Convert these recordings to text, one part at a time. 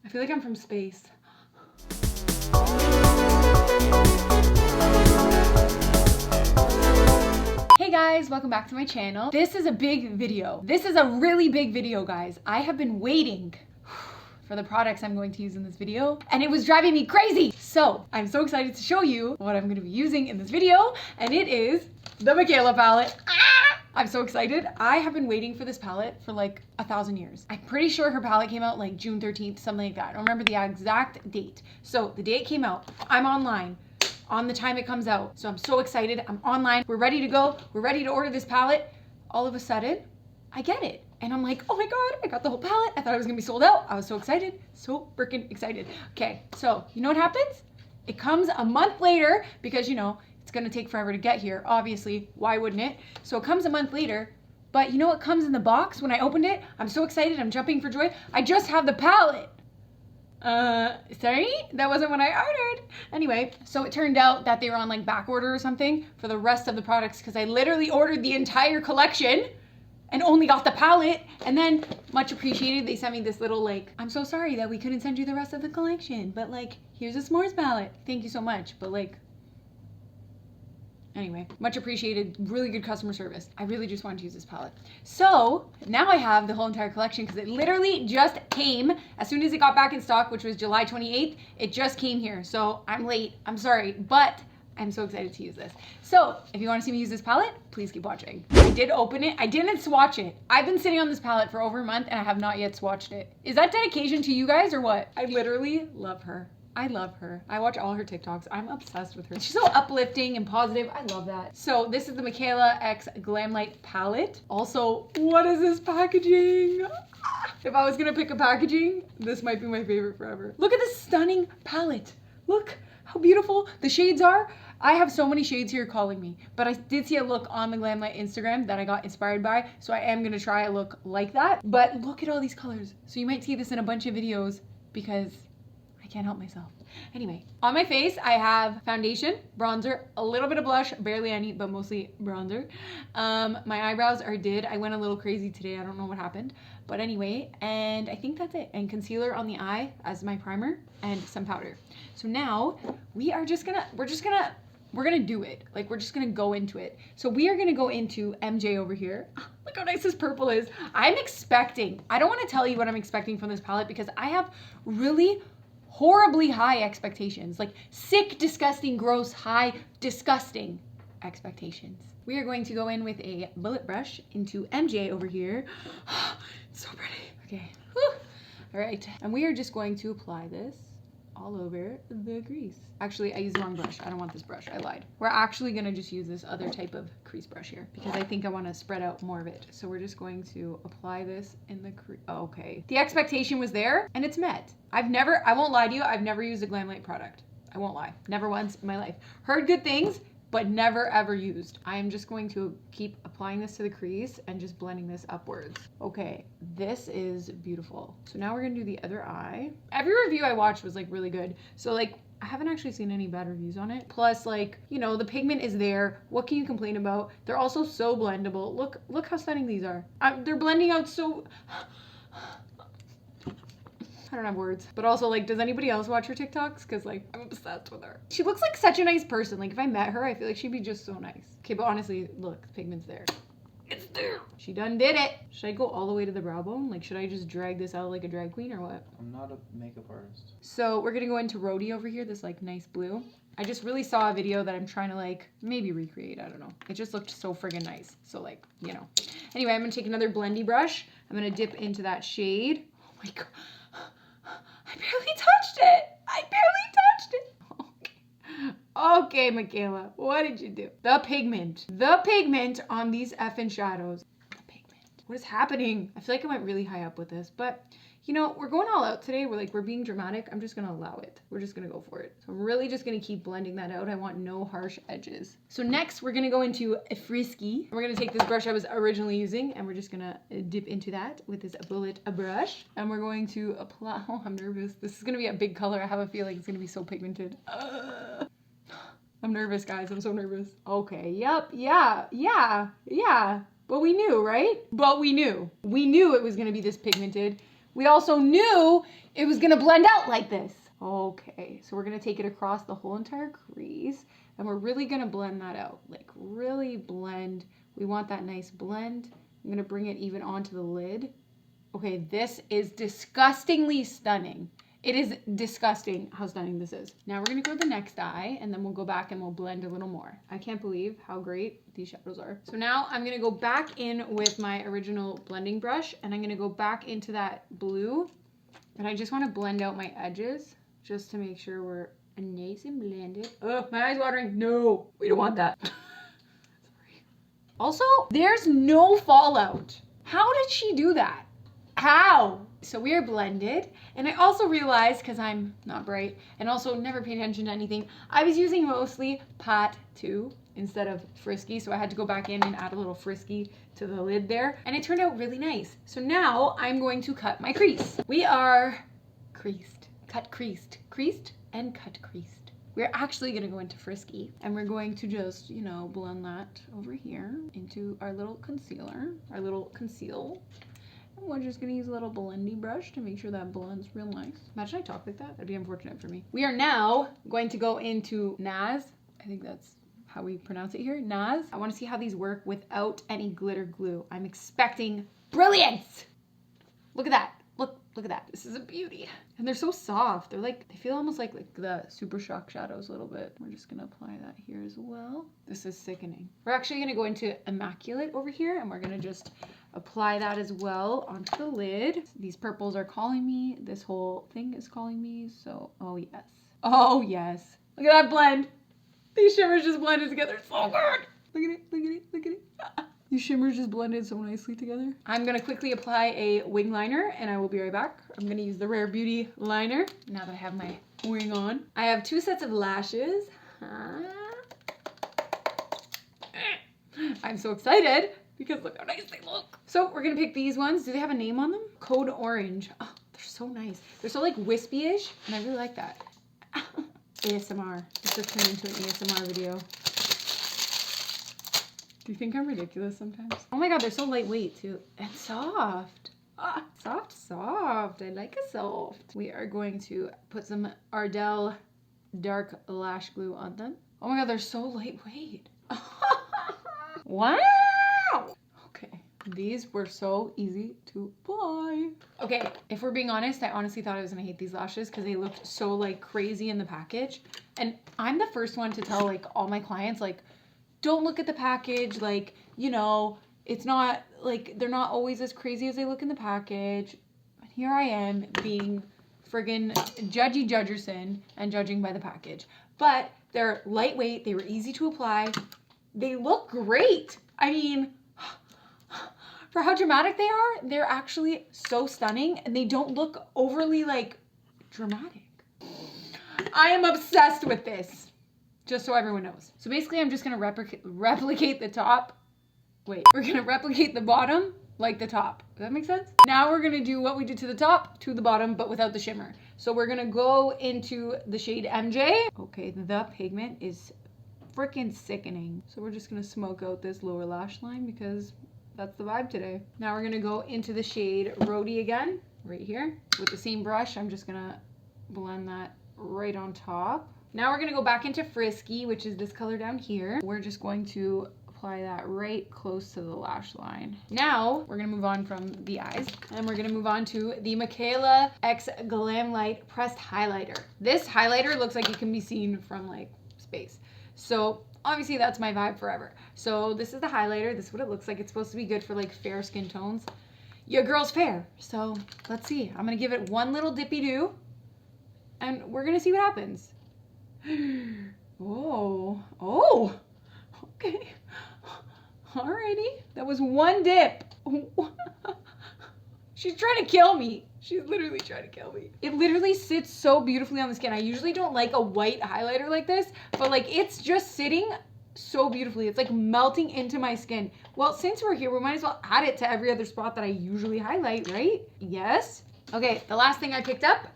I feel like I'm from space. Hey guys, welcome back to my channel. This is a big video. This is a really big video, guys. I have been waiting for the products I'm going to use in this video, and it was driving me crazy. So I'm so excited to show you what I'm going to be using in this video, and it is the Micaela palette. I'm so excited. I have been waiting for this palette for like 1,000 years. I'm pretty sure her palette came out like June 13th, something like that. I don't remember the exact date. So the day it came out, I'm online on the time it comes out. So I'm so excited. I'm online. We're ready to go. We're ready to order this palette. All of a sudden, I get it. And I'm like, oh my God, I got the whole palette. I thought it was gonna be sold out. I was so excited. So freaking excited. Okay, so you know what happens? It comes a month later because, you know, it's gonna take forever to get here. Obviously, why wouldn't it? So it comes a month later, but you know what comes in the box when I opened it? I'm so excited, I'm jumping for joy. I just have the palette. Sorry, that wasn't what I ordered. Anyway, so it turned out that they were on like back order or something for the rest of the products because I literally ordered the entire collection and only got the palette. And then, much appreciated, they sent me this little like, I'm so sorry that we couldn't send you the rest of the collection, but like, here's a s'mores palette. Thank you so much, but like, anyway, much appreciated, really good customer service. I really just wanted to use this palette. So now I have the whole entire collection because it literally just came as soon as it got back in stock, which was July 28th, it just came here. So I'm late, I'm sorry, but I'm so excited to use this. So if you want to see me use this palette, please keep watching. I did open it, I didn't swatch it. I've been sitting on this palette for over a month and I have not yet swatched it. Is that dedication to you guys or what? I literally love her. I love her. I watch all her TikToks. I'm obsessed with her. She's so uplifting and positive. I love that. So this is the Micaela X Glam Light palette. Also, what is this packaging? If I was gonna pick a packaging, this might be my favorite forever. Look at this stunning palette. Look how beautiful the shades are. I have so many shades here calling me, but I did see a look on the Glam Light Instagram that I got inspired by, so I am gonna try a look like that. But look at all these colors. So you might see this in a bunch of videos because I can't help myself. Anyway, on my face, I have foundation, bronzer, a little bit of blush, barely any, but mostly bronzer. My eyebrows are did. I went a little crazy today. I don't know what happened. But anyway, and I think that's it. And concealer on the eye as my primer and some powder. So now we're just gonna do it. Like, we're just gonna go into it. So we are gonna go into MJ over here. Look how nice this purple is. I'm expecting, I don't wanna tell you what I'm expecting from this palette because I have really horribly high expectations, like sick, disgusting, gross, high, disgusting expectations. We are going to go in with a bullet brush into MJ over here. It's so pretty. Okay. Whew. All right. And we are just going to apply this all over the crease. Actually, I used the wrong brush. I don't want this brush. I lied. We're actually going to just use this other type of crease brush here because I think I want to spread out more of it. So we're just going to apply this in the crease. Okay. The expectation was there and it's met. I won't lie to you, I've never used a Glam Light product. I won't lie. Never once in my life. Heard good things, but never ever used. I am just going to keep applying this to the crease and just blending this upwards. Okay, this is beautiful. So now we're gonna do the other eye. Every review I watched was like really good. So like, I haven't actually seen any bad reviews on it. Plus, like, you know, the pigment is there. What can you complain about? They're also so blendable. Look how stunning these are. They're blending out so... I don't have words. But also, like, does anybody else watch her TikToks? Because, like, I'm obsessed with her. She looks like such a nice person. Like, if I met her, I feel like she'd be just so nice. Okay, but honestly, look, the pigment's there. It's there. She done did it. Should I go all the way to the brow bone? Like, should I just drag this out like a drag queen or what? I'm not a makeup artist. So we're gonna go into Rhodey over here, this like nice blue. I just really saw a video that I'm trying to like maybe recreate, I don't know. It just looked so friggin' nice. So like, you know. Anyway, I'm gonna take another blendy brush. I'm gonna dip into that shade. Oh my God. I barely touched it. I barely touched it. Okay, Micaela, what did you do? The pigment on these effing shadows. The pigment. What is happening? I feel like I went really high up with this, but you know, we're going all out today. We're being dramatic. I'm just gonna allow it. We're just gonna go for it. So I'm really just gonna keep blending that out. I want no harsh edges. So next we're gonna go into a frisky. We're gonna take this brush I was originally using and we're just gonna dip into that with this bullet brush. And we're going to apply, oh, I'm nervous. This is gonna be a big color. I have a feeling it's gonna be so pigmented. I'm nervous, guys. I'm so nervous. Okay, yep, yeah. But we knew, right? But we knew. We knew it was gonna be this pigmented. we also knew it was gonna blend out like this. Okay, so we're gonna take it across the whole entire crease and we're really gonna blend that out. Like really blend. We want that nice blend. I'm gonna bring it even onto the lid. Okay, this is disgustingly stunning. It is disgusting how stunning this is. Now we're gonna go to the next eye and then we'll go back and we'll blend a little more. I can't believe how great these shadows are. So now I'm gonna go back in with my original blending brush and I'm gonna go back into that blue and I just wanna blend out my edges just to make sure we're nice and blended. Oh, my eye's watering. No, we don't want that. Sorry. Also, there's no fallout. How did she do that? How? So we are blended, and I also realized, because I'm not bright, and also never pay attention to anything, I was using mostly pot 2 instead of frisky, so I had to go back in and add a little frisky to the lid there, and it turned out really nice. So now I'm going to cut my crease. We are creased, cut creased, creased and cut creased. We're actually gonna go into frisky, and we're going to just, you know, blend that over here into our little concealer, our little conceal. And we're just gonna use a little blendy brush to make sure that blends real nice. Imagine I talk like that. That'd be unfortunate for me. We are now going to go into Naz. I think that's how we pronounce it here, Naz. I wanna see how these work without any glitter glue. I'm expecting brilliance. Look at that. Look at that. This is a beauty. And they're so soft. They're like, they feel almost like the Super Shock shadows a little bit. We're just gonna apply that here as well. This is sickening. We're actually gonna go into Immaculate over here and we're gonna just apply that as well onto the lid. These purples are calling me. This whole thing is calling me. So, oh yes. Oh yes. Look at that blend. These shimmers just blended together so good. Look at it, look at it, look at it. These shimmers just blended so nicely together. I'm gonna quickly apply a wing liner and I will be right back. I'm gonna use the Rare Beauty liner now that I have my wing on. I have 2 sets of lashes. I'm so excited because look how nice they look. So we're gonna pick these ones. Do they have a name on them? Code Orange. Oh, they're so nice. They're so like wispy-ish and I really like that. ASMR. This just turned into an ASMR video. Do you think I'm ridiculous sometimes? Oh my god, they're so lightweight too. And soft. Ah, soft, soft. I like a soft. We are going to put some Ardell dark lash glue on them. Oh my god, they're so lightweight. Wow. Okay, these were so easy to apply. Okay, if we're being honest, I honestly thought I was gonna hate these lashes because they looked so like crazy in the package. And I'm the first one to tell like all my clients like, don't look at the package, like, you know, it's not, like, they're not always as crazy as they look in the package. And here I am being friggin' judgy Judgerson and judging by the package. But they're lightweight, they were easy to apply, they look great. I mean, for how dramatic they are, they're actually so stunning and they don't look overly, like, dramatic. I am obsessed with this. Just so everyone knows. So basically I'm just gonna replicate the top. Wait, we're gonna replicate the bottom like the top. Does that make sense? Now we're gonna do what we did to the top, to the bottom, but without the shimmer. So we're gonna go into the shade MJ. Okay, the pigment is freaking sickening. So we're just gonna smoke out this lower lash line because that's the vibe today. Now we're gonna go into the shade Rhodey again, right here. With the same brush, I'm just gonna blend that right on top. Now we're gonna go back into Frisky, which is this color down here. We're just going to apply that right close to the lash line. Now we're gonna move on from the eyes and we're gonna move on to the Micaela X Glam Light Pressed Highlighter. This highlighter looks like it can be seen from like space. So obviously that's my vibe forever. So this is the highlighter. This is what it looks like. It's supposed to be good for like fair skin tones. Your girl's fair. So let's see. I'm gonna give it one little dippy do and we're gonna see what happens. Oh, okay. Alrighty. That was one dip. She's trying to kill me. She's literally trying to kill me. It literally sits so beautifully on the skin. I usually don't like a white highlighter like this, but like it's just sitting so beautifully. It's like melting into my skin. Well, since we're here, we might as well add it to every other spot that I usually highlight, right? Yes. Okay, the last thing I picked up,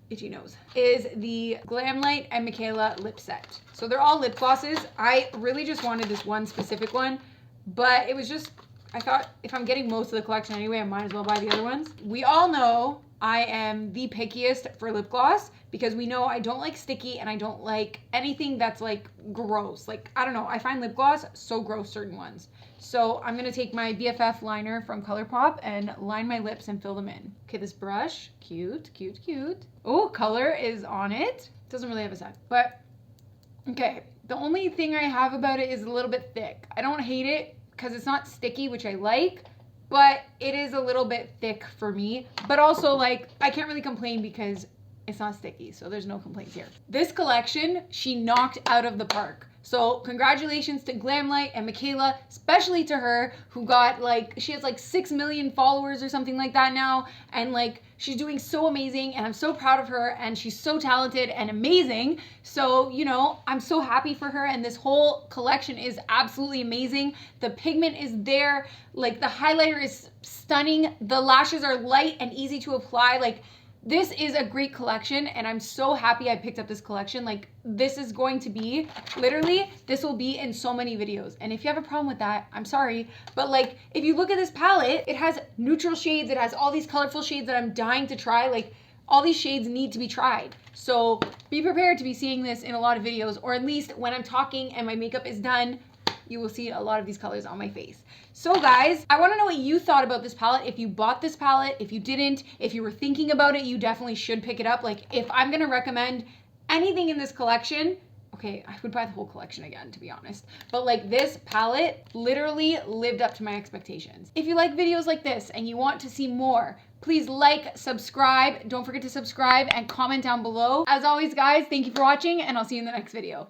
itchy nose, is the Glam Light and Micaela lip set. So they're all lip glosses. I really just wanted this one specific one, but it was just I thought if I'm getting most of the collection anyway, I might as well buy the other ones. We all know I am the pickiest for lip gloss because we know I don't like sticky and I don't like anything that's like gross. Like, I don't know, I find lip gloss so gross, certain ones. So I'm gonna take my BFF liner from ColourPop and line my lips and fill them in. Okay, this brush, cute, cute, cute. Oh, color is on it. Doesn't really have a scent, but okay. The only thing I have about it is a little bit thick. I don't hate it because it's not sticky, which I like, but it is a little bit thick for me. But also, like, I can't really complain because it's not sticky, so there's no complaints here. This collection, she knocked out of the park. So congratulations to Glamlight and Michaela, especially to her, who got like, she has like 6 million followers or something like that now. And like, she's doing so amazing and I'm so proud of her and she's so talented and amazing. So, you know, I'm so happy for her and this whole collection is absolutely amazing. The pigment is there, like the highlighter is stunning. The lashes are light and easy to apply. Like, this is a great collection and I'm so happy I picked up this collection. Like, this is going to be, literally, this will be in so many videos. And if you have a problem with that, I'm sorry. But like, if you look at this palette, it has neutral shades. It has all these colorful shades that I'm dying to try. Like, all these shades need to be tried. So be prepared to be seeing this in a lot of videos, or at least when I'm talking and my makeup is done, you will see a lot of these colors on my face. So guys, I want to know what you thought about this palette. If you bought this palette, if you didn't, if you were thinking about it, you definitely should pick it up. Like, if I'm going to recommend anything in this collection, okay, I would buy the whole collection again, to be honest. But like, this palette literally lived up to my expectations. If you like videos like this and you want to see more, please like, subscribe. Don't forget to subscribe and comment down below. As always, guys, thank you for watching and I'll see you in the next video.